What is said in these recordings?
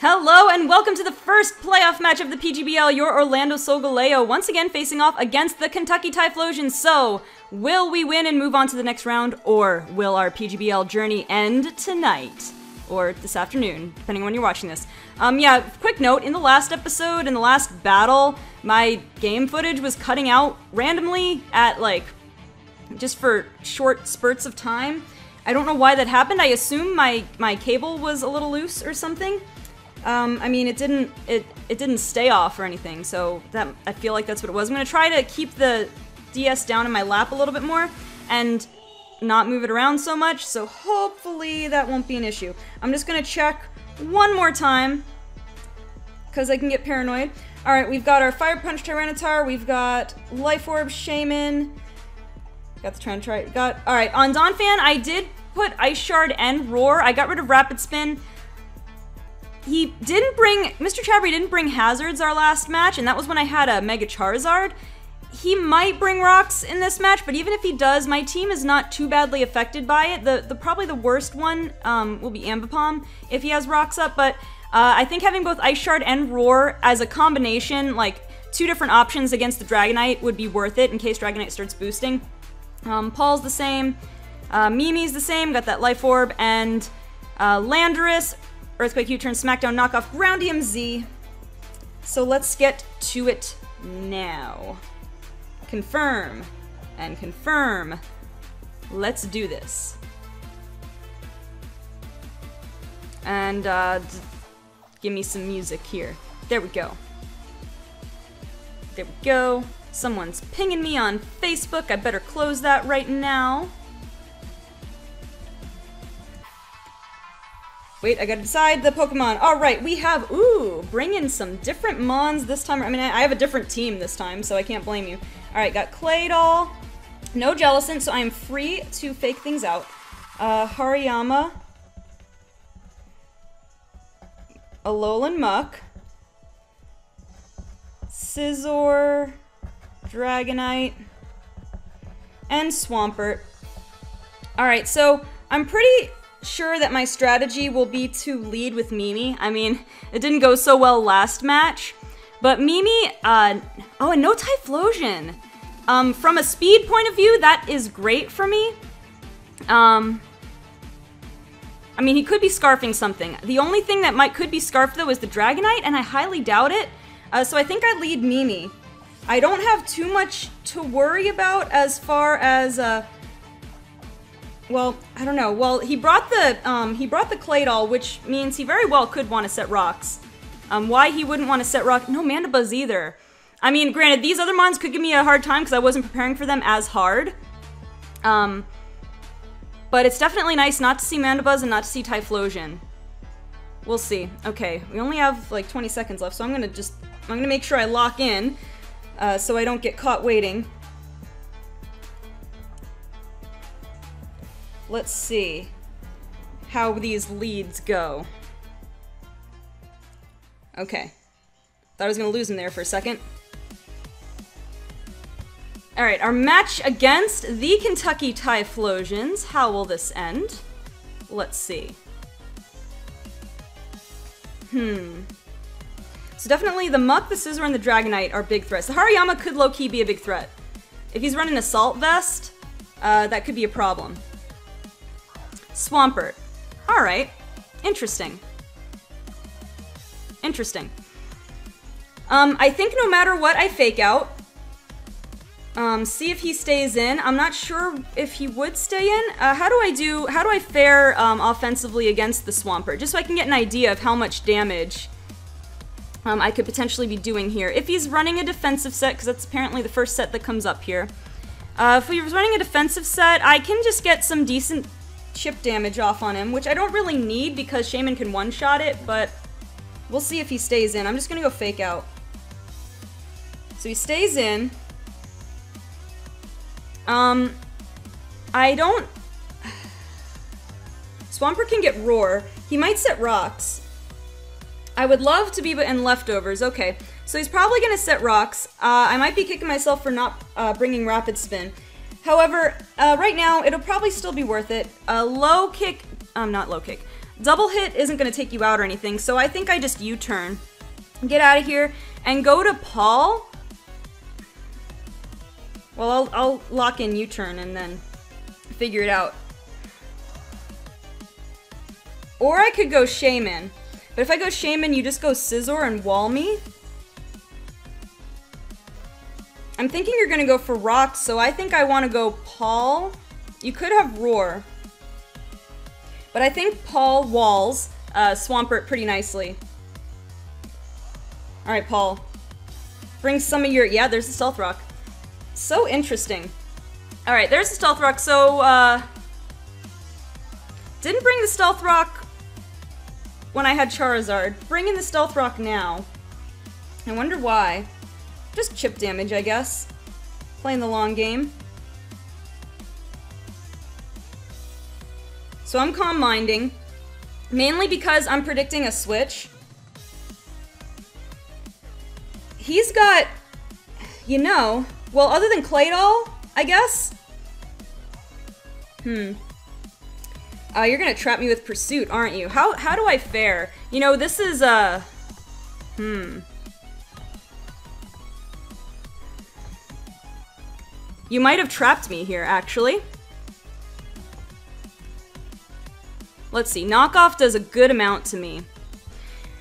Hello and welcome to the first playoff match of the PGBL, your Orlando Solgaleo, once again facing off against the Kentucky Typhlosions. So, will we win and move on to the next round, or will our PGBL journey end tonight? Or this afternoon, depending on when you're watching this. Yeah, quick note, in the last episode, in the last battle, my game footage was cutting out randomly at, just for short spurts of time. I don't know why that happened. I assume my cable was a little loose or something. I mean, it didn't stay off or anything, so that I feel like that's what it was. I'm gonna try to keep the DS down in my lap a little bit more and not move it around so much, so hopefully that won't be an issue. I'm just gonna check one more time, because I can get paranoid. Alright, we've got our Fire Punch Tyranitar, we've got Life Orb Shaman, got the Tyranitar, alright, on Donphan, I did put Ice Shard and Roar. I got rid of Rapid Spin. MrChabry didn't bring Hazards our last match, and that was when I had a Mega Charizard. He might bring Rocks in this match, but even if he does, my team is not too badly affected by it. Probably the worst one will be Ambipom if he has Rocks up, but I think having both Ice Shard and Roar as a combination, like two different options against the Dragonite, would be worth it in case Dragonite starts boosting. Paul's the same, Mimi's the same, got that Life Orb, and Landorus, Earthquake U-turn, Smackdown, knockoff, Groundium Z. So let's get to it now. Confirm and confirm. Let's do this. And give me some music here. There we go. There we go. Someone's pinging me on Facebook. I better close that right now. Wait, I gotta decide the Pokemon. Alright, we have, bring in some different Mons this time. I mean, I have a different team this time, so I can't blame you. Alright, got Claydol, no Jellicent, so I am free to fake things out. Hariyama, Alolan Muck, Scizor, Dragonite, and Swampert. Alright, so I'm pretty sure that my strategy will be to lead with Mimi. I mean, it didn't go so well last match, but Mimi, oh, and no Typhlosion. From a speed point of view, that is great for me. I mean, he could be scarfing something. The only thing that could be scarfed, though, is the Dragonite, and I highly doubt it. So I think I lead Mimi. I don't have too much to worry about as far as, well, I don't know. Well, he brought the Claydol, which means he very well could want to set Rocks. Why he wouldn't want to set Rock? No Mandibuzz either. I mean, granted, these other Mons could give me a hard time because I wasn't preparing for them as hard. But it's definitely nice not to see Mandibuzz and not to see Typhlosion. We'll see. Okay, we only have like 20 seconds left, so I'm gonna make sure I lock in, so I don't get caught waiting. Let's see how these leads go. Okay. Thought I was gonna lose him there for a second. Alright, our match against the Kentucky Typhlosions. How will this end? Let's see. So definitely the Muck, the Scizor, and the Dragonite are big threats. The Hariyama could low-key be a big threat. If he's running Assault Vest, that could be a problem. Swampert. Alright. Interesting. Interesting. I think no matter what, I fake out. See if he stays in. I'm not sure if he would stay in. How do I fare offensively against the Swampert? Just so I can get an idea of how much damage I could potentially be doing here. If he's running a defensive set, because that's apparently the first set that comes up here. If he was running a defensive set, I can just get some decent chip damage off on him, which I don't really need because Shaman can one-shot it, but we'll see if he stays in. I'm just gonna go fake out. So he stays in. Swampert can get Roar. He might set Rocks. I would love to be in Leftovers. Okay, so he's probably gonna set Rocks. I might be kicking myself for not bringing Rapid Spin. However, right now, it'll probably still be worth it. Low kick, not low kick. Double hit isn't going to take you out or anything, so I think I just U-turn. Get out of here and go to Paul. Well, I'll lock in U-turn and then figure it out. Or I could go Shaman. But if I go Shaman, you just go Scizor and wall me. I'm thinking you're gonna go for Rocks, so I think I want to go Paul. You could have Roar. But I think Paul walls Swampert pretty nicely. Alright, Paul. Bring some of your... Yeah, there's the Stealth Rock. So interesting. Alright, there's the Stealth Rock, so, didn't bring the Stealth Rock when I had Charizard. Bring in the Stealth Rock now. I wonder why. Just chip damage, I guess. Playing the long game. So I'm Calm Minding. Mainly because I'm predicting a switch. He's got... You know... Well, other than Claydol, I guess? You're gonna trap me with Pursuit, aren't you? How do I fare? You know, this is, You might have trapped me here, actually. Let's see, Knockoff does a good amount to me.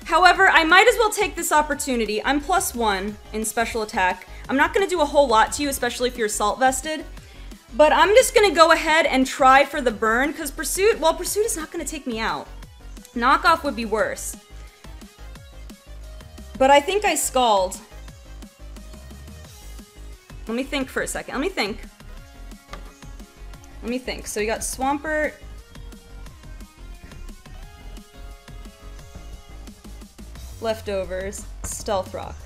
However, I might as well take this opportunity. I'm +1 in special attack. I'm not gonna do a whole lot to you, especially if you're Assault Vested. But I'm just gonna go ahead and try for the burn, because Pursuit, well, Pursuit is not gonna take me out. Knockoff would be worse. But I think I Scald. Let me think for a second. Let me think. So you got Swampert. Leftovers. Stealth Rock.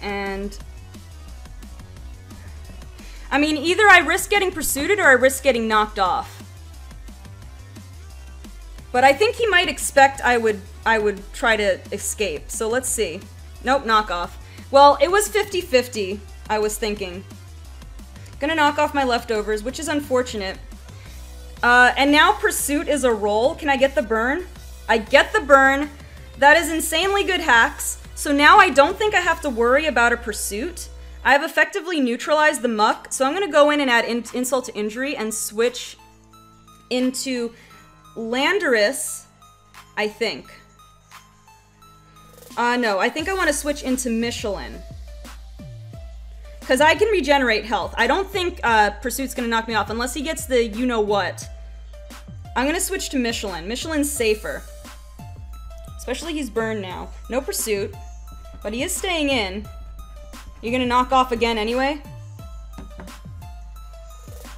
And... I mean, either I risk getting Pursuited or I risk getting knocked off. But I think he might expect I would try to escape. So let's see. Nope, knockoff. Well, it was 50-50, I was thinking. Gonna knock off my Leftovers, which is unfortunate. And now Pursuit is a roll. Can I get the burn? I get the burn. That is insanely good hacks. So now I don't think I have to worry about a Pursuit. I have effectively neutralized the Muck, so I'm gonna go in and add Insult to Injury and switch into Landorus, I think. No, I think I want to switch into Michelin. Because I can regenerate health. I don't think Pursuit's going to knock me off unless he gets the you-know-what. I'm going to switch to Michelin. Michelin's safer. Especially he's burned now. No Pursuit. But he is staying in. You're going to knock off again anyway?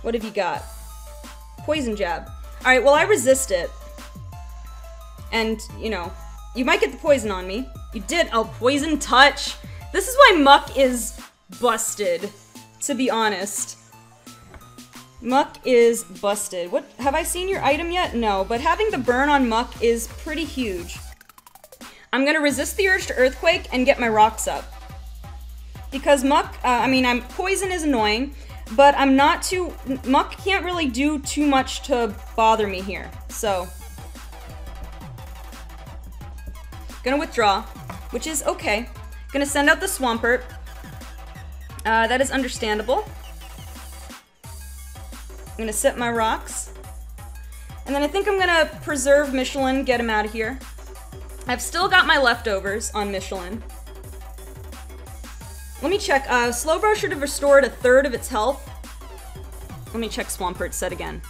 What have you got? Poison Jab. Alright, well I resist it. And, you know, you might get the poison on me. You did. Oh, Poison Touch. This is why Muck is busted, to be honest. Muck is busted. What? Have I seen your item yet? No, but having the burn on Muck is pretty huge. I'm gonna resist the urge to Earthquake and get my rocks up. Because Muck, Poison is annoying, but I'm not too... Muck can't really do too much to bother me here, so... Gonna withdraw, which is okay. Gonna send out the Swampert. That is understandable. I'm gonna set my rocks. And then I think I'm gonna preserve Michelin, get him out of here. I've still got my Leftovers on Michelin. Let me check. Slowbro should have restored 1/3 of its health. Let me check Swampert's set again.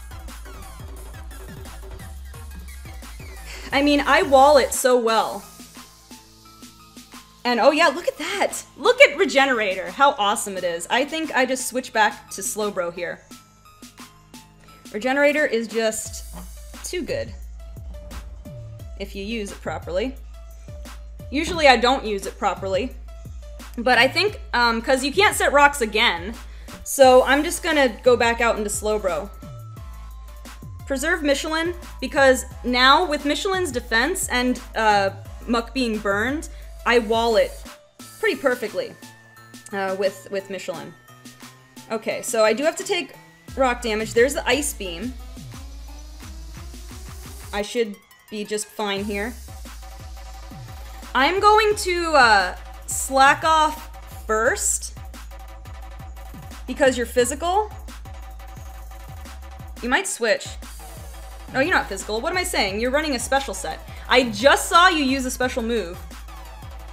I mean, I wall it so well. And oh yeah, look at that! Look at Regenerator, how awesome it is. I think I just switch back to Slowbro here. Regenerator is just too good. If you use it properly. Usually I don't use it properly. But I think, because you can't set rocks again, so I'm just gonna go back out into Slowbro. Preserve Michelin, because now with Michelin's defense and Muck being burned, I wall it pretty perfectly with Michelin. Okay, so I do have to take rock damage. There's the Ice Beam. I should be just fine here. I'm going to slack off first because you're physical. You might switch. No, you're not physical. What am I saying? You're running a special set. I just saw you use a special move.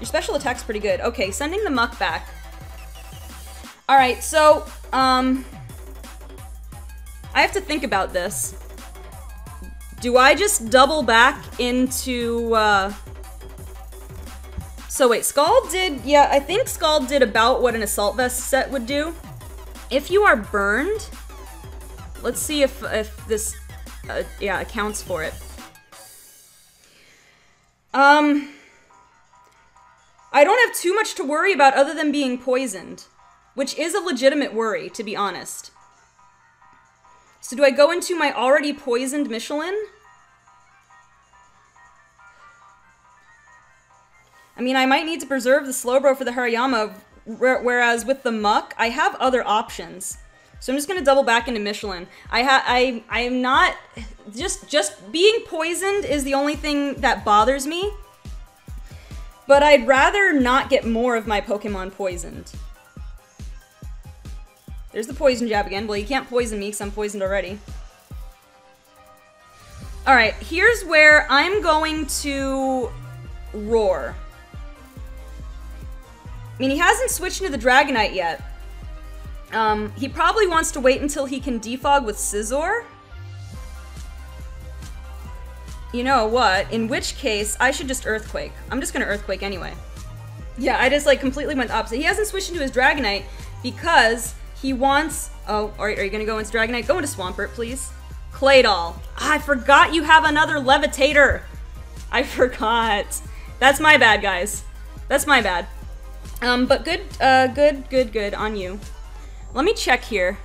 Your special attack's pretty good. Okay, sending the Muck back. Alright, so, I have to think about this. Do I just double back into, So wait, Scald did, yeah, I think Scald did about what an Assault Vest set would do. If you are burned, let's see if this, yeah, accounts for it. I don't have too much to worry about other than being poisoned, which is a legitimate worry, to be honest. So do I go into my already poisoned Michelin? I mean, I might need to preserve the Slowbro for the Hariyama, whereas with the Muck, I have other options. So I'm just gonna double back into Michelin. I am not, just being poisoned is the only thing that bothers me. But I'd rather not get more of my Pokemon poisoned. There's the Poison Jab again. Well, you can't poison me because I'm poisoned already. Alright, here's where I'm going to Roar. I mean, he hasn't switched into the Dragonite yet. He probably wants to wait until he can defog with Scizor. You know what? In which case, I should just Earthquake. I'm just gonna Earthquake anyway. Yeah, I just like completely went opposite. He hasn't switched into his Dragonite because he wants... Oh, alright, are you gonna go into Dragonite? Go into Swampert, please. Claydol. Ah, I forgot you have another Levitator. I forgot. That's my bad, guys. That's my bad. But good, good on you. Let me check here.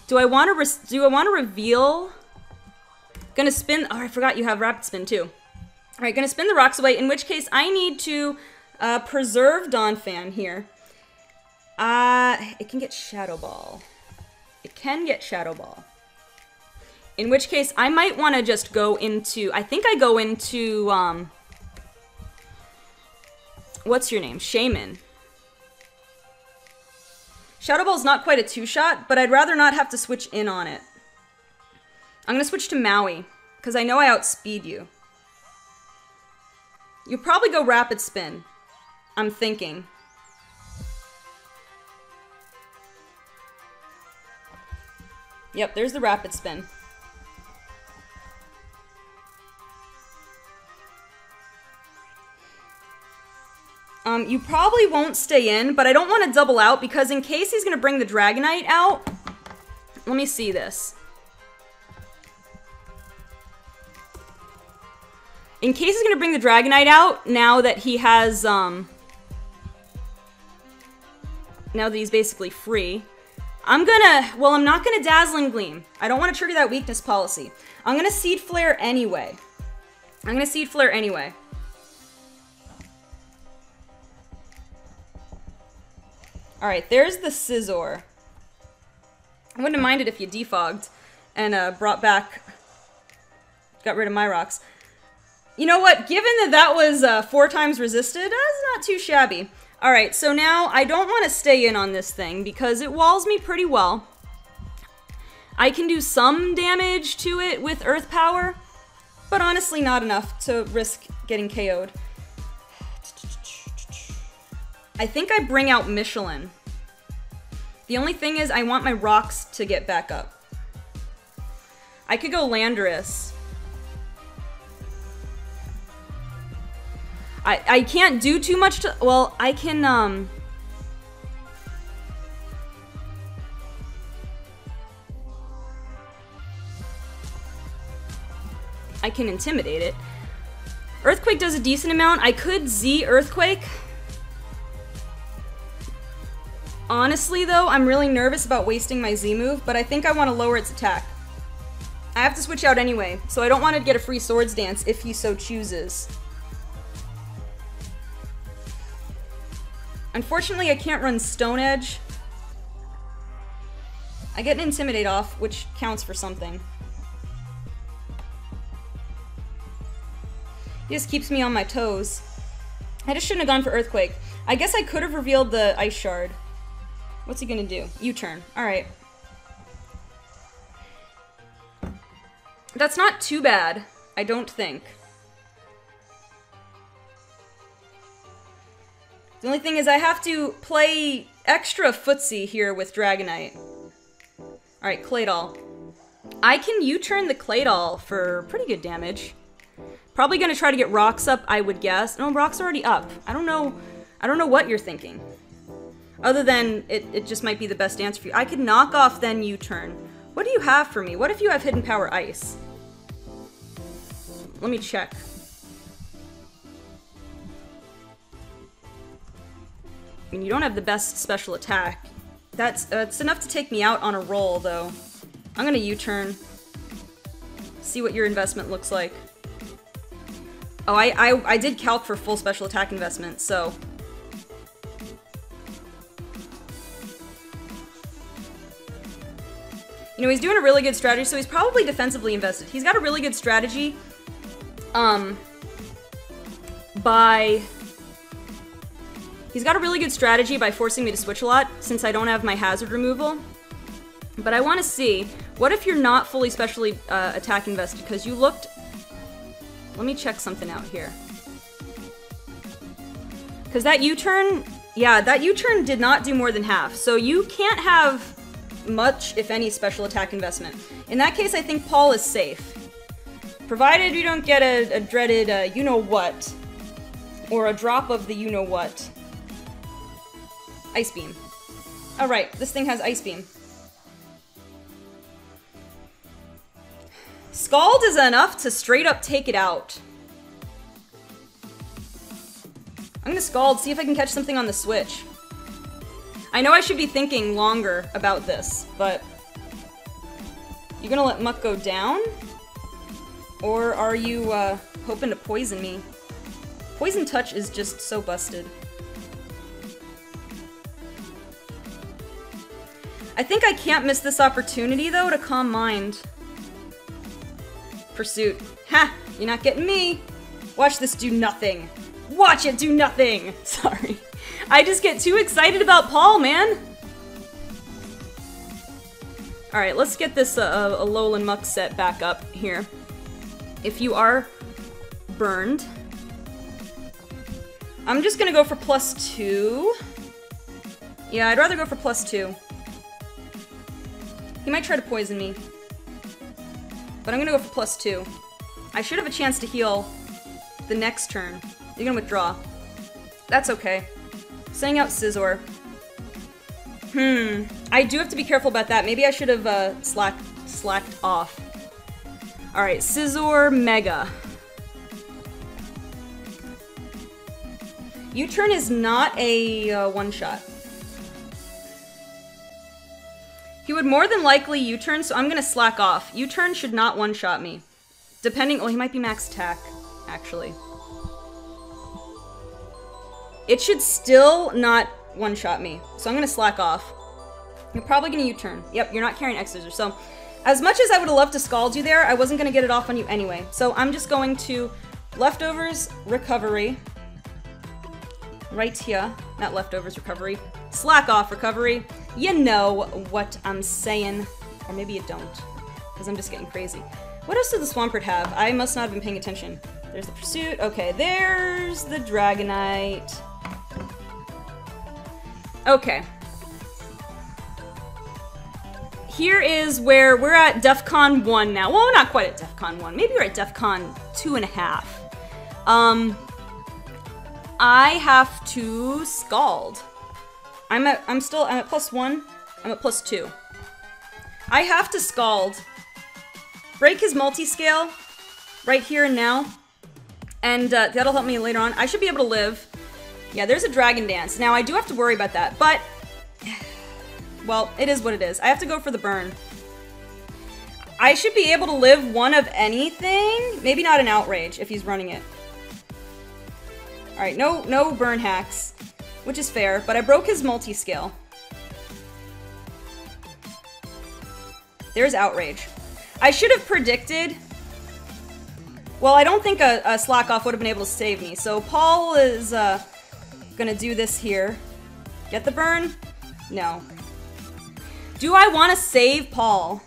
Do I want to reveal? Gonna spin. Oh, I forgot you have Rapid Spin too. All right, gonna spin the rocks away. In which case, I need to preserve Donphan here. It can get Shadow Ball. It can get Shadow Ball. In which case, I might want to just go into. I think I go into. What's your name? Shaman. Shadow Ball's not quite a two-shot, but I'd rather not have to switch in on it. I'm gonna switch to Maui, because I know I outspeed you. You'll probably go Rapid Spin. I'm thinking. Yep, there's the Rapid Spin. You probably won't stay in, but I don't want to double out because in case he's going to bring the Dragonite out... Let me see this. In case he's going to bring the Dragonite out, now that he has, now that he's basically free, I'm not gonna Dazzling Gleam. I don't want to trigger that weakness policy. I'm gonna Seed Flare anyway. Alright, there's the Scizor. I wouldn't have minded if you defogged and brought back... Got rid of my rocks. You know what? Given that that was 4 times resisted, that's not too shabby. Alright, so now I don't want to stay in on this thing because it walls me pretty well. I can do some damage to it with Earth Power, but honestly not enough to risk getting KO'd. I think I bring out Michelin. The only thing is I want my rocks to get back up. I could go Landorus. I can't do too much to... Well, I can, I can Intimidate it. Earthquake does a decent amount. I could Z Earthquake. Honestly, though, I'm really nervous about wasting my Z move, but I think I want to lower its attack. I have to switch out anyway, so I don't want to get a free Swords Dance if he so chooses. Unfortunately, I can't run Stone Edge. I get an Intimidate off, which counts for something. He just keeps me on my toes. I just shouldn't have gone for Earthquake. I guess I could have revealed the Ice Shard. What's he gonna do? U-turn. Alright. That's not too bad, I don't think. The only thing is I have to play extra footsie here with Dragonite. Alright, Claydol. I can U-turn the Claydol for pretty good damage. Probably gonna try to get rocks up, I would guess. No, rocks already up. I don't know what you're thinking. Other than it just might be the best answer for you. I could knock off, then U-turn. What do you have for me? What if you have Hidden Power Ice? Let me check. I mean, you don't have the best special attack. That's it's enough to take me out on a roll, though. I'm gonna U-turn. See what your investment looks like. Oh, I did calc for full special attack investment, so... You know, he's doing a really good strategy, so he's probably defensively invested. He's got a really good strategy, He's got a really good strategy by forcing me to switch a lot, since I don't have my hazard removal. But I want to see, what if you're not fully specially attack invested, because you looked... Let me check something out here. Because that U-turn, yeah, that U-turn did not do more than half. So you can't have much, if any, special attack investment. In that case, I think Paul is safe. Provided you don't get a dreaded you-know-what. Or a drop of the you-know-what. Ice Beam. Oh, right, this thing has Ice Beam. Scald is enough to straight up take it out. I'm gonna Scald, see if I can catch something on the switch. I know I should be thinking longer about this, but... You gonna let Muck go down? Or are you, hoping to poison me? Poison Touch is just so busted. I think I can't miss this opportunity, though, to Calm Mind. Pursuit. Ha! You're not getting me! Watch this do nothing. Watch it do nothing! Sorry. I just get too excited about Paul, man! Alright, let's get this Alolan Muck set back up here. If you are burned... I'm just gonna go for +2. Yeah, I'd rather go for +2. He might try to poison me. But I'm gonna go for +2. I should have a chance to heal the next turn. You're gonna withdraw. That's okay. Sending out Scizor. I do have to be careful about that. Maybe I should have slacked off. Alright, Scizor Mega. U-turn is not a one-shot. He would more than likely U-turn, so I'm gonna slack off. U-turn should not one-shot me. Depending- oh, he might be max attack, actually. It should still not one-shot me, so I'm gonna slack off. You're probably gonna U-turn. Yep, you're not carrying X-Scissors, so... As much as I would have loved to Scald you there, I wasn't gonna get it off on you anyway. So I'm just going to Leftovers, Recovery. Right here. Not Leftovers, Recovery. Slack off, Recovery. You know what I'm saying. Or maybe you don't, because I'm just getting crazy. What else did the Swampert have? I must not have been paying attention. There's the Pursuit. Okay, there's the Dragonite. Okay. Here is where we're at DEFCON 1 now. Well, we're not quite at DEFCON 1. Maybe we're at DEFCON 2.5. I have to Scald. I'm at +1. I'm at +2. I have to Scald. Break his multi-scale right here and now. And that'll help me later on. I should be able to live. Yeah, there's a Dragon Dance. Now, I do have to worry about that, but... Well, it is what it is. I have to go for the burn. I should be able to live one of anything. Maybe not an Outrage if he's running it. Alright, no burn hacks, which is fair, but I broke his multi-scale. There's Outrage. I should have predicted... Well, I don't think a Slack Off would have been able to save me, so Paul is gonna do this here. Get the burn? No. Do I want to save Paul?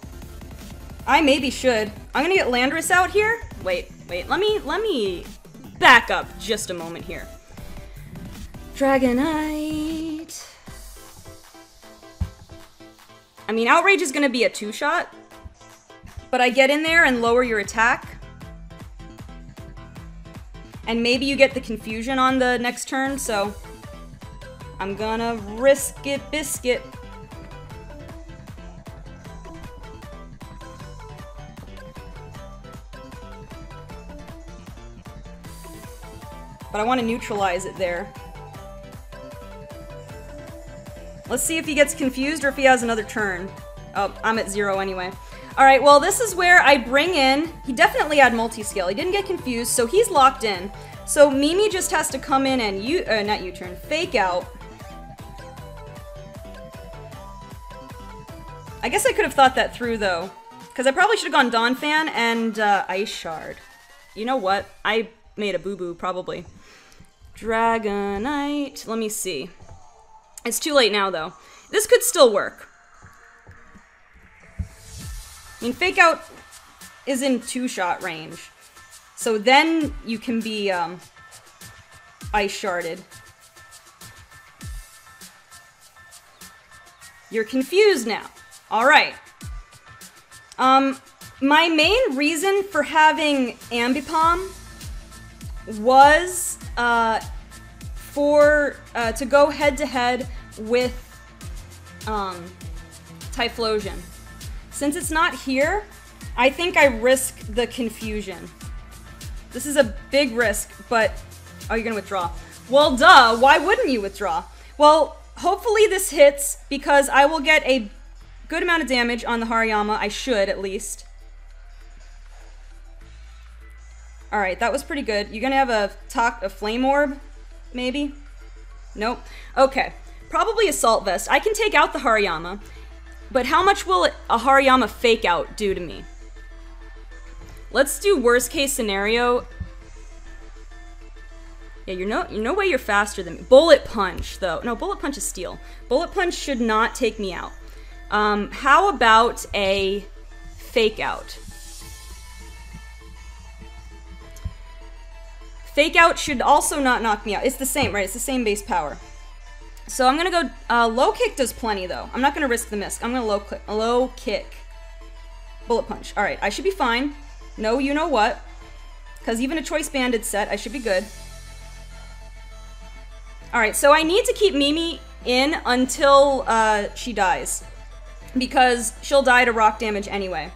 I maybe should. I'm gonna get Landorus out here. Wait, let me back up just a moment here. Dragonite. I mean, Outrage is gonna be a 2-shot, but I get in there and lower your attack. And maybe you get the confusion on the next turn, so I'm gonna risk it biscuit. But I want to neutralize it there. Let's see if he gets confused or if he has another turn. Oh, I'm at 0 anyway. Alright, well this is where I bring in... He definitely had multi-scale. He didn't get confused, so he's locked in. So Mimi just has to come in and not U-turn, fake out. I guess I could have thought that through though. Because I probably should have gone Donphan and Ice Shard. You know what? I made a boo-boo, probably. Dragonite. Let me see. It's too late now, though. This could still work. I mean, Fake Out is in 2-shot range. So then you can be Ice Sharded. You're confused now. Alright. My main reason for having Ambipom was to go head-to-head with Typhlosion. Since it's not here, I think I risk the confusion. This is a big risk, but... Oh, you're gonna withdraw. Well, duh, why wouldn't you withdraw? Well, hopefully this hits, because I will get a good amount of damage on the Hariyama. I should, at least. Alright, that was pretty good. You're gonna have a Flame Orb? Maybe? Nope. Okay. Probably Assault Vest. I can take out the Hariyama, but how much will a Hariyama Fake Out do to me? Let's do worst case scenario. Yeah, you're no way you're faster than me. Bullet Punch, though. No, Bullet Punch is Steel. Bullet Punch should not take me out. How about a Fake Out? Fake Out should also not knock me out. It's the same, right? It's the same base power. So I'm gonna go, Low Kick does plenty though. I'm not gonna risk the miss. I'm gonna low kick. Bullet Punch. Alright, I should be fine. No, you know what. Because even a Choice Banded set, I should be good. Alright, so I need to keep Mimi in until she dies. Because she'll die to rock damage anyway.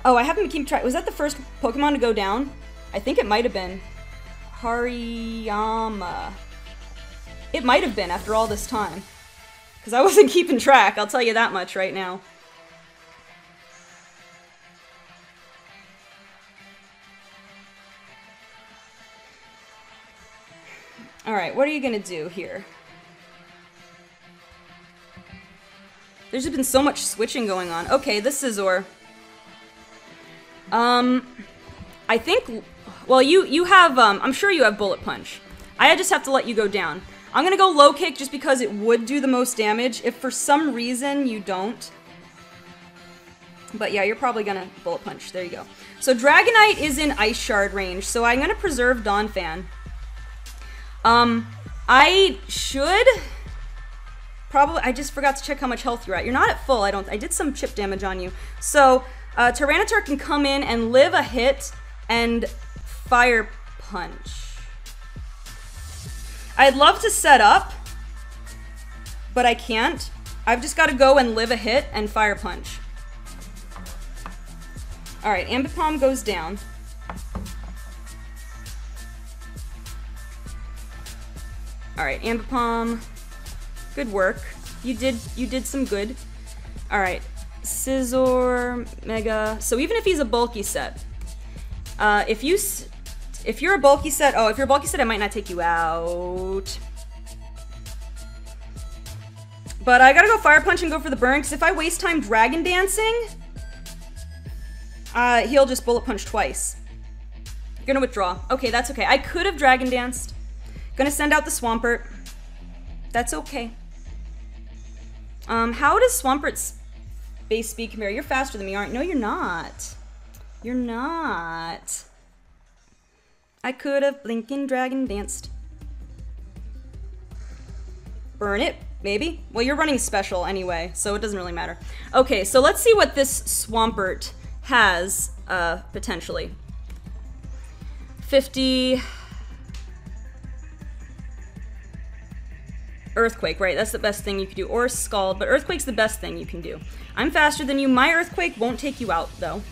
Oh, I haven't been keeping track. Was that the first Pokemon to go down? I think it might have been Hariyama. It might have been after all this time. Because I wasn't keeping track, I'll tell you that much right now. Alright, what are you gonna do here? There's just been so much switching going on. Okay, the Scizor. I think... Well, you have, I'm sure you have Bullet Punch. I just have to let you go down. I'm gonna go Low Kick just because it would do the most damage. If for some reason you don't. But yeah, you're probably gonna Bullet Punch. There you go. So Dragonite is in Ice Shard range, so I'm gonna preserve Donphan. I should... Probably... I just forgot to check how much health you're at. You're not at full, I did some chip damage on you. So, Tyranitar can come in and live a hit and Fire Punch. I'd love to set up, but I can't. I've just got to go and live a hit and Fire Punch. Alright, Ambipom goes down. Alright, Ambipom. Good work. You did some good. Alright. Scizor, Mega. So even if he's a bulky set, if you're a bulky set, if you're a bulky set, I might not take you out. But I gotta go Fire Punch and go for the burn, because if I waste time Dragon Dancing, he'll just Bullet Punch twice. Gonna withdraw. Okay, that's okay. I could have Dragon Danced. Gonna send out the Swampert. That's okay. How does Swampert's base speed compare? You're faster than me, aren't you? No, you're not. You're not. I could have Blinking Dragon Danced. Burn it, maybe? Well, you're running special anyway, so it doesn't really matter. Okay, so let's see what this Swampert has, potentially. 50... Earthquake, right, that's the best thing you could do. Or Scald, but Earthquake's the best thing you can do. I'm faster than you. My Earthquake won't take you out, though.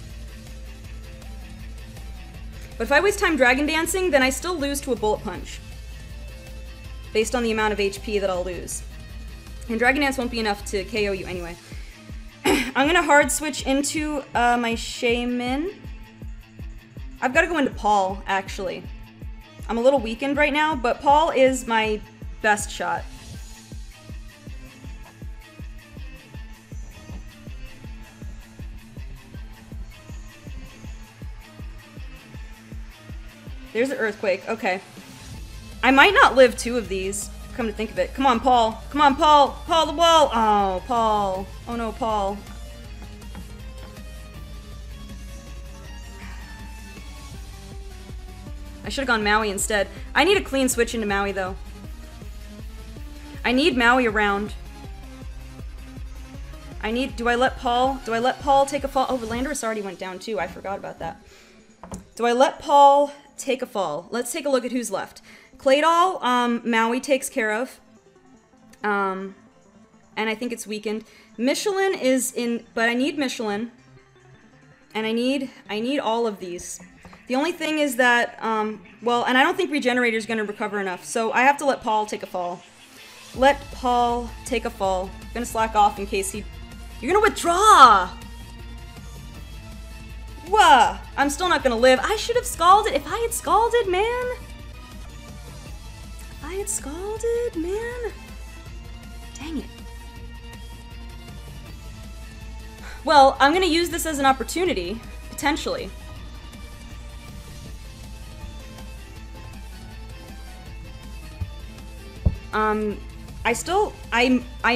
But if I waste time Dragon Dancing, then I still lose to a Bullet Punch. Based on the amount of HP that I'll lose. And Dragon Dance won't be enough to KO you anyway. I'm gonna hard switch into my Shaman. I've gotta go into Paul, actually. I'm a little weakened right now, but Paul is my best shot. There's an Earthquake, okay. I might not live 2 of these, come to think of it. Come on, Paul. Come on, Paul. Paul the wall. Oh, Paul. Oh no, Paul. I should have gone Maui instead. I need a clean switch into Maui, though. I need Maui around. Do I let Paul take a fall? Oh, Landorus already went down, too. I forgot about that. Do I let Paul take a fall? Let's take a look at who's left. Claydol, Maui takes care of. And I think it's weakened. Michelin is in, but I need Michelin. And I need all of these. The only thing is that, well, and I don't think Regenerator's gonna recover enough, so I have to let Paul take a fall. Let Paul take a fall. I'm gonna slack off in case he... You're gonna withdraw! Whoa! I'm still not gonna live. I should have scalded. If I had scalded, man! If I had scalded, man! Dang it. Well, I'm gonna use this as an opportunity, potentially. I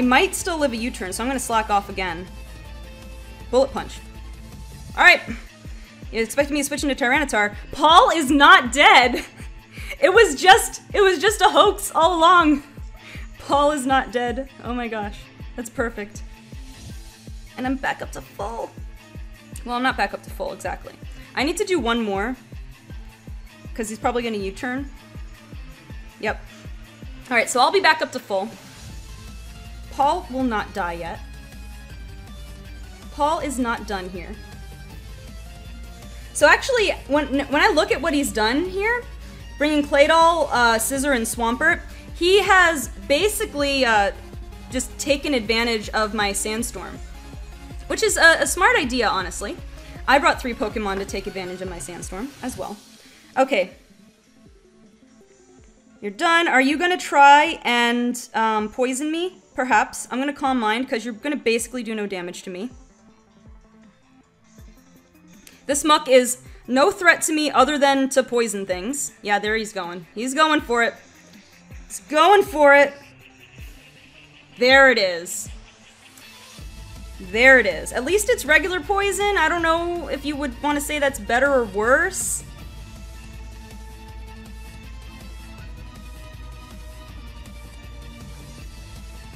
might still live a U-turn, so I'm gonna slack off again. Bullet Punch. Alright. You expected me to switch into Tyranitar. Paul is not dead! It was just a hoax all along. Paul is not dead. Oh my gosh. That's perfect. And I'm back up to full. Well, I'm not back up to full, exactly. I need to do one more. Because he's probably gonna U-turn. Yep. Alright, so I'll be back up to full. Paul will not die yet. Paul is not done here. So actually, when I look at what he's done here, bringing Claydol, Scissor, and Swampert, he has basically just taken advantage of my Sandstorm. Which is a smart idea, honestly. I brought 3 Pokemon to take advantage of my Sandstorm as well. Okay. You're done. Are you gonna try and poison me? Perhaps. I'm gonna Calm Mind, because you're gonna basically do no damage to me. This Muck is no threat to me other than to poison things. Yeah, there he's going. He's going for it. He's going for it. There it is. There it is. At least it's regular poison. I don't know if you would want to say that's better or worse.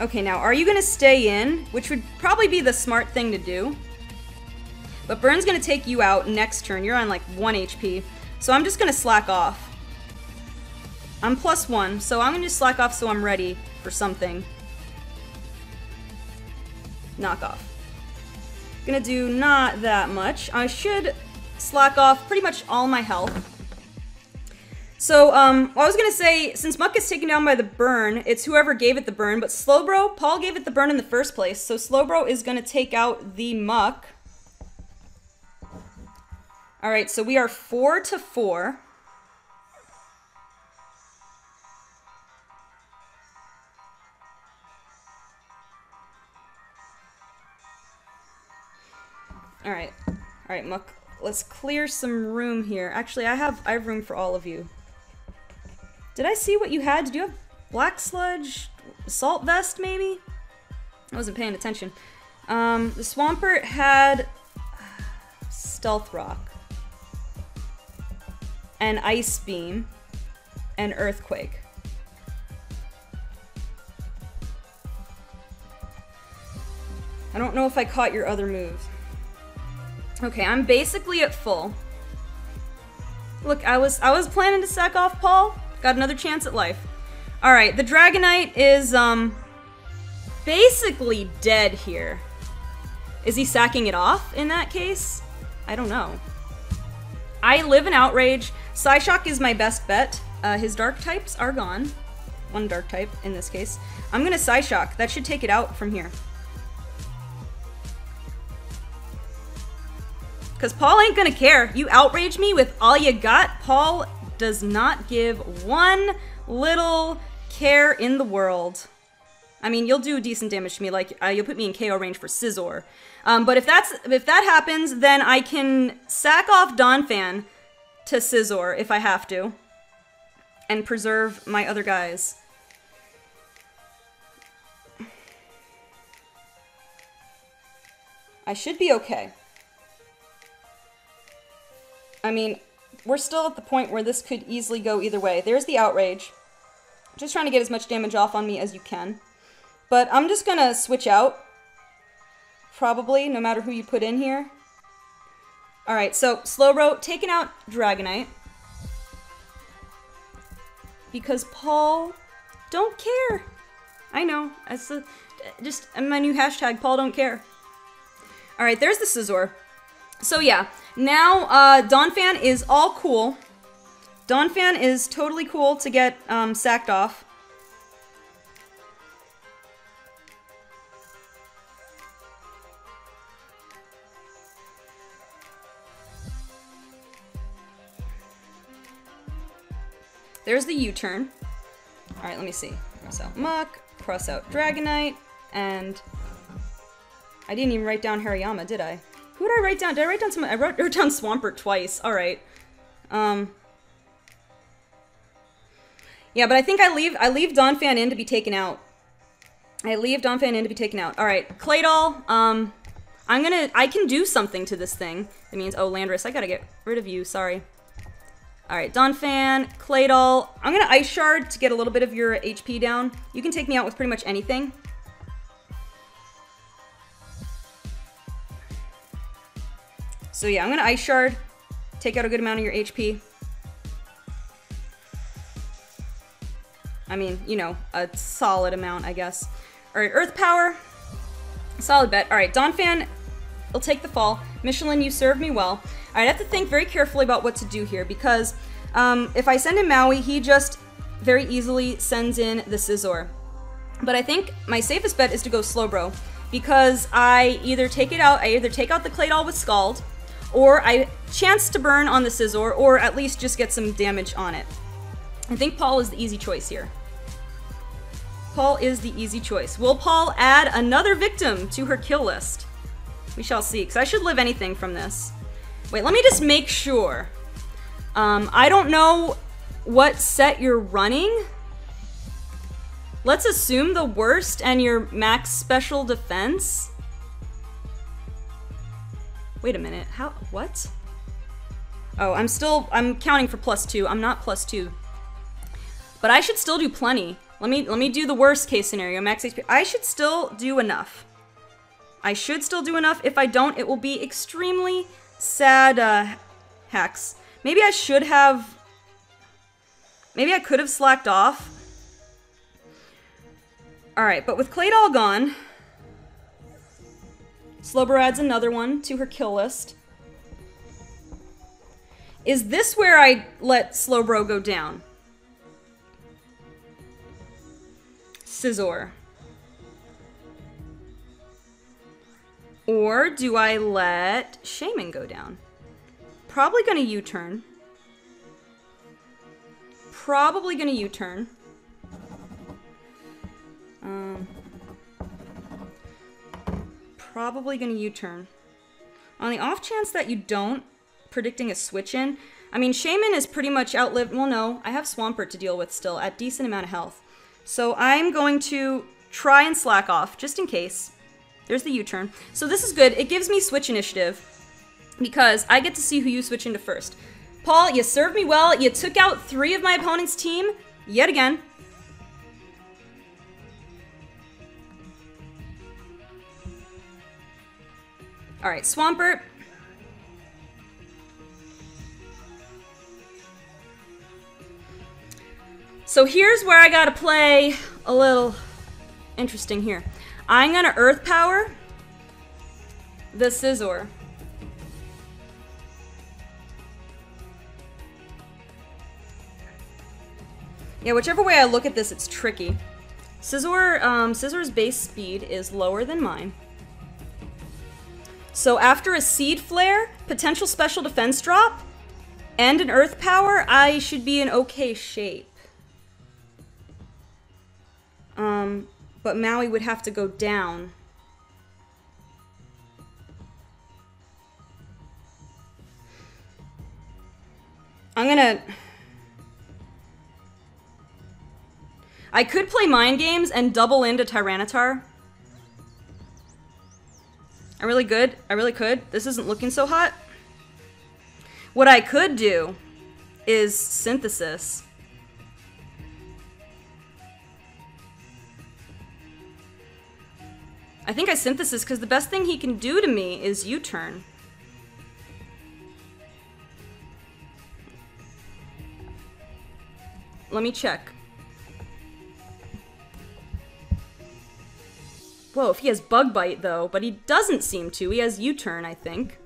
Okay, now, are you going to stay in? Which would probably be the smart thing to do. But Burn's going to take you out next turn. You're on like 1 HP. So I'm just going to slack off. I'm +1, so I'm going to slack off so I'm ready for something. Knock off. Gonna do not that much. I should slack off pretty much all my health. So, well, I was gonna say, since Muck is taken down by the burn, it's whoever gave it the burn, but Slowbro, Paul gave it the burn in the first place, so Slowbro is gonna take out the Muck. Alright, so we are 4-4. Alright. Alright, Muck. Let's clear some room here. Actually, I have room for all of you. Did I see what you had? Did you have black sludge? Salt vest, maybe? I wasn't paying attention. The Swampert had stealth rock. And ice beam. And earthquake. I don't know if I caught your other moves. Okay, I'm basically at full. Look, I was planning to sack off Paul. Got another chance at life. Alright, the Dragonite is, basically dead here. Is he sacking it off in that case? I don't know. I live in Outrage. Psyshock is my best bet. His dark types are gone. One dark type, in this case. I'm gonna Psyshock. That should take it out from here. Because Paul ain't gonna care. You outrage me with all you got. Paul does not give one little care in the world. I mean, you'll do decent damage to me, like you'll put me in KO range for Scizor. But if that happens, then I can sack off Donphan to Scizor if I have to, and preserve my other guys. I should be okay. I mean, we're still at the point where this could easily go either way. There's the Outrage. Just trying to get as much damage off on me as you can. But I'm just gonna switch out. Probably, no matter who you put in here. Alright, so Slowbro taking out Dragonite. Because Paul don't care. I know. That's just my new hashtag, Paul don't care. Alright, there's the Scizor. So yeah, now Donphan is all cool. Donphan is totally cool to get sacked off. There's the U-turn. Alright, let me see. Cross out Muck, cross out Dragonite, and I didn't even write down Hariyama, did I? Who did I write down? Did I write down someone? I wrote down Swampert twice. Alright. Yeah, but I think I leave Donphan in to be taken out. I leave Donphan in to be taken out. Alright, Claydol, I can do something to this thing. That means, oh, Landorus, I gotta get rid of you, sorry. Alright, Donphan, Claydol. I'm gonna Ice Shard to get a little bit of your HP down. You can take me out with pretty much anything. So yeah, I'm gonna Ice Shard, take out a good amount of your HP. I mean, you know, a solid amount, I guess. Alright, Earth Power. Solid bet. Alright, Donphan will take the fall. Michelin, you served me well. Alright, I have to think very carefully about what to do here, because if I send in Maui, he just very easily sends in the Scizor. But I think my safest bet is to go Slowbro, because I either take out the Claydol with Scald, or I chance to burn on the Scizor, or at least just get some damage on it. I think Paul is the easy choice here. Paul is the easy choice. Will Paul add another victim to her kill list? We shall see, because I should live anything from this. Wait, let me just make sure. I don't know what set you're running. Let's assume the worst and your max special defense. Wait a minute, what? Oh, I'm counting for +2. I'm not +2. But I should still do plenty. Let me do the worst case scenario, max HP. I should still do enough. I should still do enough. If I don't, it will be extremely sad hacks. Maybe I could have slacked off. Alright, but with Claydol gone, Slowbro adds another one to her kill list. Is this where I let Slowbro go down? Scizor. Or do I let Shaman go down? Probably gonna U-turn. Probably gonna U-turn. Probably gonna U-turn. On the off chance that you don't, predicting a switch in, I mean, Shaman is pretty much outlived. Well, no, I have Swampert to deal with still at decent amount of health. So I'm going to try and slack off, just in case. There's the U-turn. So this is good. It gives me switch initiative because I get to see who you switch into first. Paul, you served me well. You took out 3 of my opponent's team yet again. All right, Swampert. So here's where I gotta play a little interesting here. I'm gonna Earth Power the Scizor. Yeah, whichever way I look at this, it's tricky. Scizor's base speed is lower than mine. So after a Seed Flare, potential special defense drop, and an Earth Power, I should be in okay shape. But Maui would have to go down. I could play Mind Games and double into Tyranitar. I really could. This isn't looking so hot. What I could do is Synthesis. I think I Synthesis because the best thing he can do to me is U-turn. Let me check. Whoa, if he has Bug Bite though, but he doesn't seem to. He has U-turn, I think.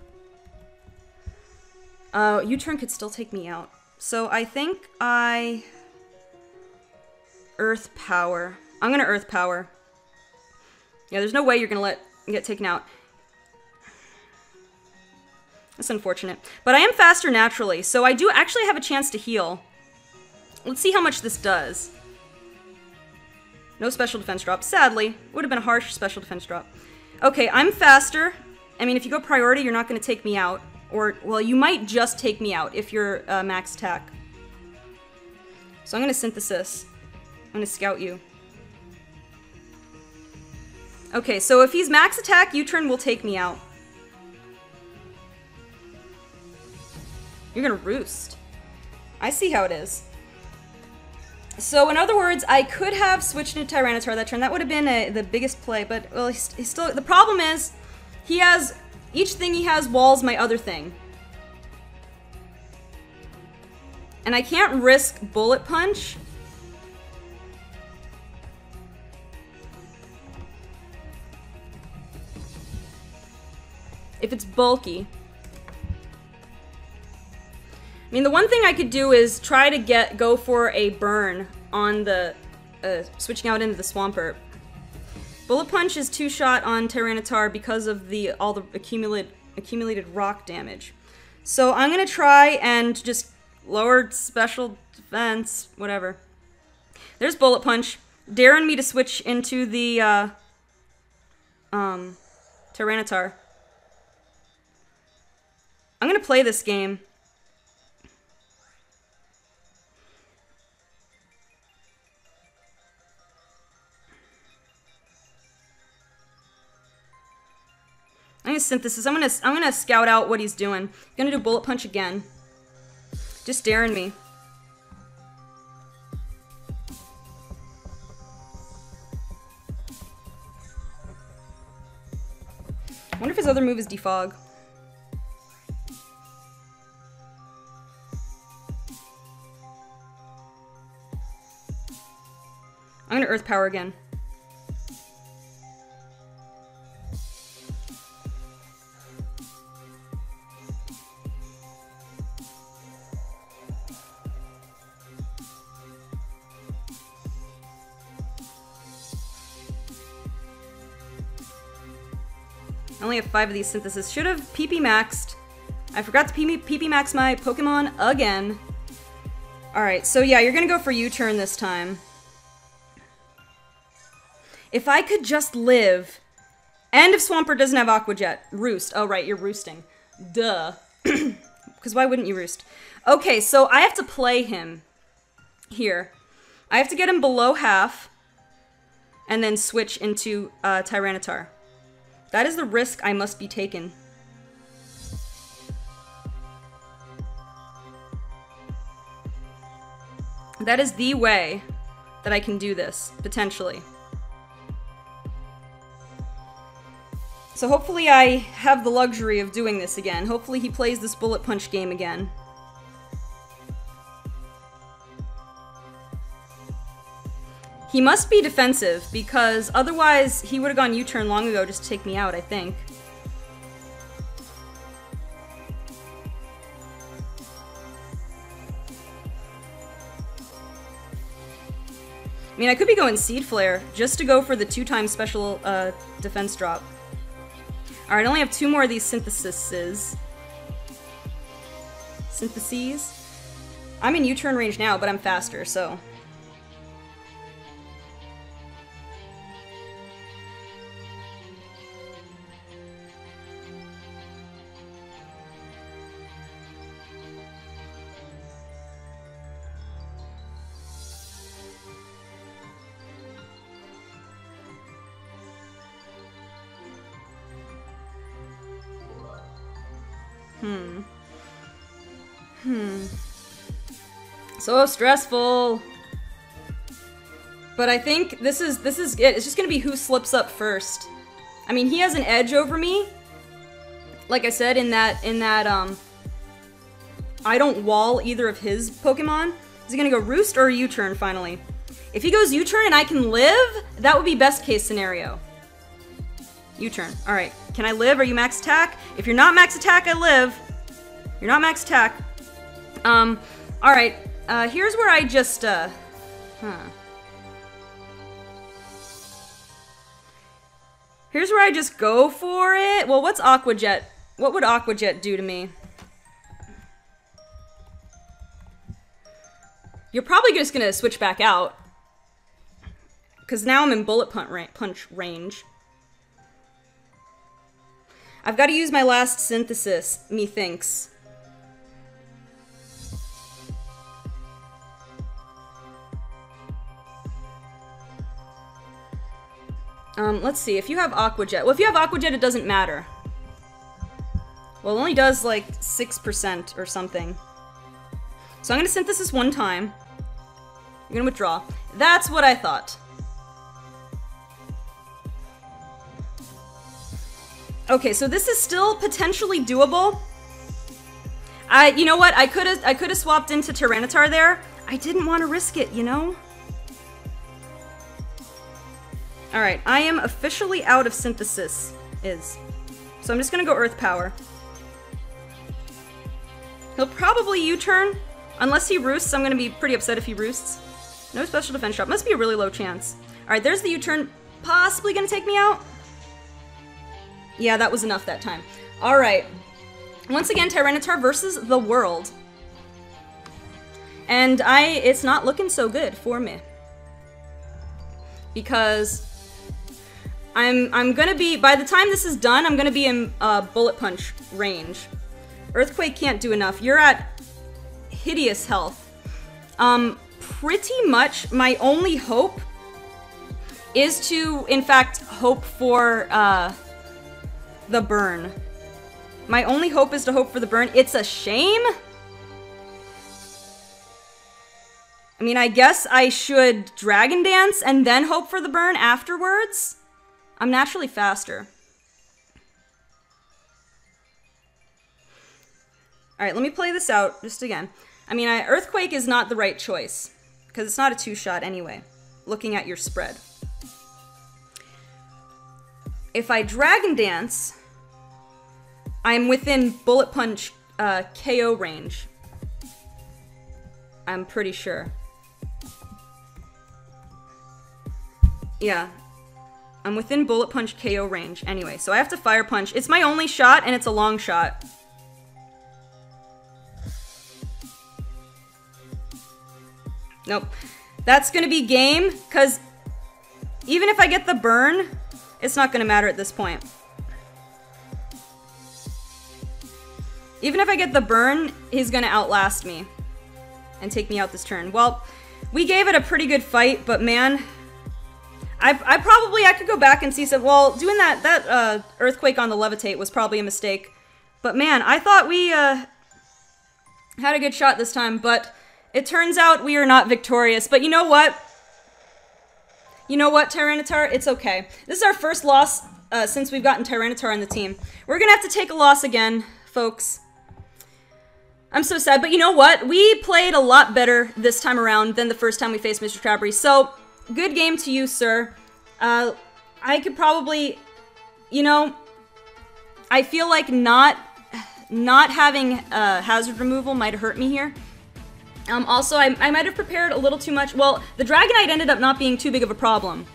U-turn could still take me out. So I think I Earth Power. I'm gonna Earth Power. Yeah, there's no way you're gonna get taken out. That's unfortunate. But I am faster naturally, so I do actually have a chance to heal. Let's see how much this does. No special defense drop. Sadly, would have been a harsh special defense drop. Okay, I'm faster. I mean, if you go priority, you're not gonna take me out. Or, well, you might just take me out if you're max attack. So I'm gonna Synthesis. I'm gonna Scout you. Okay, so if he's max attack, U-turn will take me out. You're gonna Roost. I see how it is. So in other words, I could have switched into Tyranitar that turn. That would have been the biggest play, but well, he's still. The problem is, he has each thing he has walls my other thing, and I can't risk Bullet Punch. If it's bulky. I mean, the one thing I could do is try to go for a burn on the switching out into the Swampert. Bullet Punch is 2-shot on Tyranitar because of all the accumulated rock damage. So I'm gonna try and just lower special defense, whatever. There's Bullet Punch, daring me to switch into the Tyranitar. I'm gonna play this game. I'm gonna Synthesis. I'm gonna scout out what he's doing. Gonna do Bullet Punch again. Just daring me. I wonder if his other move is Defog. I'm gonna Earth Power again. I only have 5 of these Synthesis. Should have PP maxed. I forgot to PP max my Pokemon again. Alright, so yeah, you're gonna go for U-turn this time. If I could just live And if Swampert doesn't have Aqua Jet, Roost. Oh, right, you're roosting. Duh. Because why wouldn't you roost? Okay, so I have to play him here. I have to get him below half and then switch into Tyranitar. That is the risk I must be taken. That is the way that I can do this, potentially. So hopefully I have the luxury of doing this again. Hopefully he plays this bullet punch game again. He must be defensive, because otherwise he would have gone U-turn long ago just to take me out, I think. I mean, I could be going Seed Flare just to go for the 2-time special defense drop. Alright, I only have 2 more of these syntheses. I'm in U-turn range now, but I'm faster, so... So stressful. But I think this is it. It's just gonna be who slips up first. I mean, he has an edge over me. Like I said, in that I don't wall either of his Pokemon. Is he gonna go Roost or U-turn finally? If he goes U-turn and I can live, that would be best case scenario. U-turn. Alright. Can I live? Are you max attack? If you're not max attack, I live. You're not max attack. Alright. Here's where I just, Here's where I just go for it. Well, what's Aqua Jet? What would Aqua Jet do to me? You're probably just gonna switch back out. Because now I'm in Bullet Punch range. I've got to use my last synthesis, methinks. Let's see, if you have Aqua Jet. Well, if you have Aqua Jet, it doesn't matter. Well, it only does, like, 6% or something. So I'm gonna synthesis 1 time. I'm gonna withdraw. That's what I thought. Okay, so this is still potentially doable. You know what? I could have swapped into Tyranitar there. I didn't want to risk it, you know? Alright, I am officially out of synthesis. So I'm just gonna go Earth Power. He'll probably U-turn. Unless he roosts, I'm gonna be pretty upset if he roosts. No special defense drop. Must be a really low chance. Alright, there's the U-turn. Possibly gonna take me out. Yeah, that was enough that time. Alright. Once again, Tyranitar versus the world. And it's not looking so good for me. Because I'm gonna be, by the time this is done, I'm gonna be in Bullet Punch range. Earthquake can't do enough. You're at hideous health. Pretty much my only hope is to, in fact, hope for the burn. My only hope is to hope for the burn. It's a shame. I mean, I guess I should Dragon Dance and then hope for the burn afterwards. I'm naturally faster. Alright, let me play this out just again. I mean, Earthquake is not the right choice, because it's not a 2-shot anyway, looking at your spread. If I Dragon Dance, I'm within Bullet Punch KO range. I'm pretty sure. Yeah. I'm within Bullet Punch KO range anyway, so I have to Fire Punch. It's my only shot, and it's a long shot. Nope. That's gonna be game, because even if I get the burn, It's not gonna matter at this point. Even if I get the burn, he's gonna outlast me and take me out this turn. Well, we gave it a pretty good fight, but man, I could go back and see some, well, doing that Earthquake on the Levitate was probably a mistake. But man, I thought we had a good shot this time, but it turns out we are not victorious. But you know what? You know what, Tyranitar? It's okay. This is our first loss since we've gotten Tyranitar on the team. We're gonna have to take a loss again, folks. I'm so sad, but you know what? We played a lot better this time around than the first time we faced MrChabry. So, good game to you, sir. I could probably, you know, I feel like not having hazard removal might have hurt me here. Also, I might have prepared a little too much. Well, the Dragonite ended up not being too big of a problem.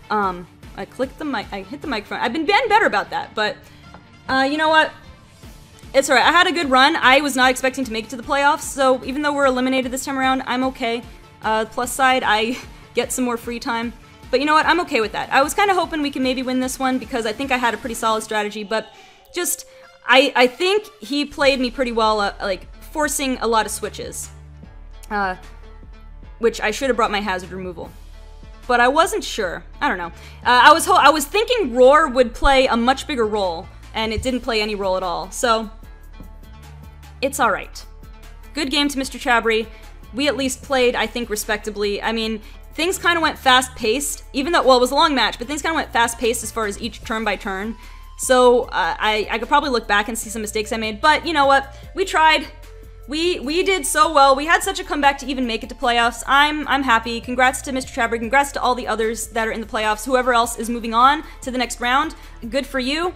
I clicked the mic, I hit the microphone. I've been better about that, but you know what? It's alright. I had a good run. I was not expecting to make it to the playoffs, so even though we're eliminated this time around, I'm okay. Plus side, I get some more free time. But you know what? I'm okay with that. I was kind of hoping we could maybe win this one because I think I had a pretty solid strategy, but just, I think he played me pretty well, like, forcing a lot of switches. Which I should have brought my hazard removal. But I wasn't sure. I don't know. I was thinking Roar would play a much bigger role, and it didn't play any role at all. So, it's alright. Good game to MrChabry. We at least played, I think, respectably. I mean, things kind of went fast-paced, even though, well, it was a long match, but things kind of went fast-paced as far as each turn by turn. So, I could probably look back and see some mistakes I made, but you know what? We tried. We did so well. We had such a comeback to even make it to playoffs. I'm happy. Congrats to MrChabry. Congrats to all the others that are in the playoffs. Whoever else is moving on to the next round, good for you.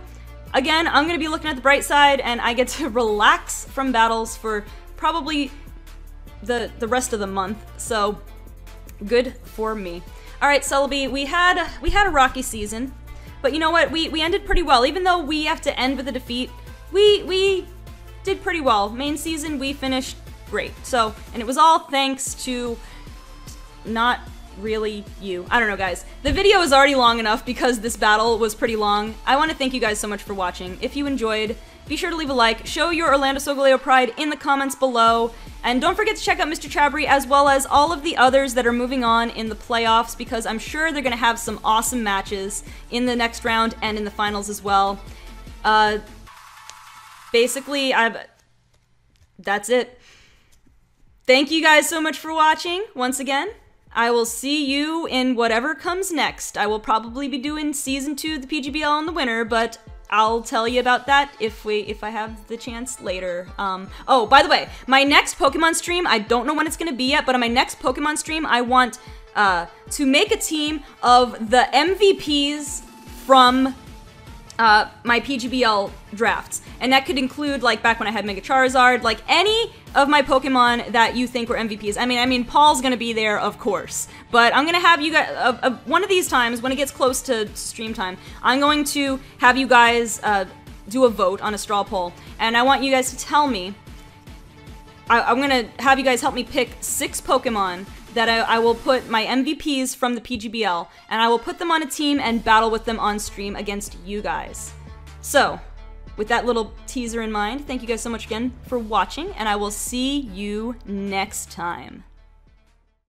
Again, I'm going to be looking at the bright side, and I get to relax from battles for probably the rest of the month. So, good for me. All right, Celebi, we had a rocky season, but you know what? We ended pretty well. Even though we have to end with a defeat, we did pretty well. Main season, we finished great. So, and it was all thanks to not really you. I don't know, guys. The video is already long enough because this battle was pretty long. I want to thank you guys so much for watching. If you enjoyed, be sure to leave a like, show your Orlando Solgaleo pride in the comments below, and don't forget to check out MrChabry as well as all of the others that are moving on in the playoffs because I'm sure they're going to have some awesome matches in the next round and in the finals as well. Basically, that's it. Thank you guys so much for watching once again. I will see you in whatever comes next. I will probably be doing Season 2 of the PGBL in the winter, but I'll tell you about that if I have the chance later. Oh, by the way, my next Pokemon stream, I don't know when it's going to be yet, but on my next Pokemon stream, I want to make a team of the MVPs from my PGBL drafts. And that could include, like, back when I had Mega Charizard, like, any of my Pokemon that you think were MVPs. I mean, Paul's gonna be there, of course. But I'm gonna have you guys, one of these times, when it gets close to stream time, I'm going to have you guys do a vote on a straw poll. And I want you guys to tell me, I'm gonna have you guys help me pick 6 Pokemon that I will put my MVPs from the PGBL, and I will put them on a team and battle with them on stream against you guys. So, with that little teaser in mind, thank you guys so much again for watching, and I will see you next time.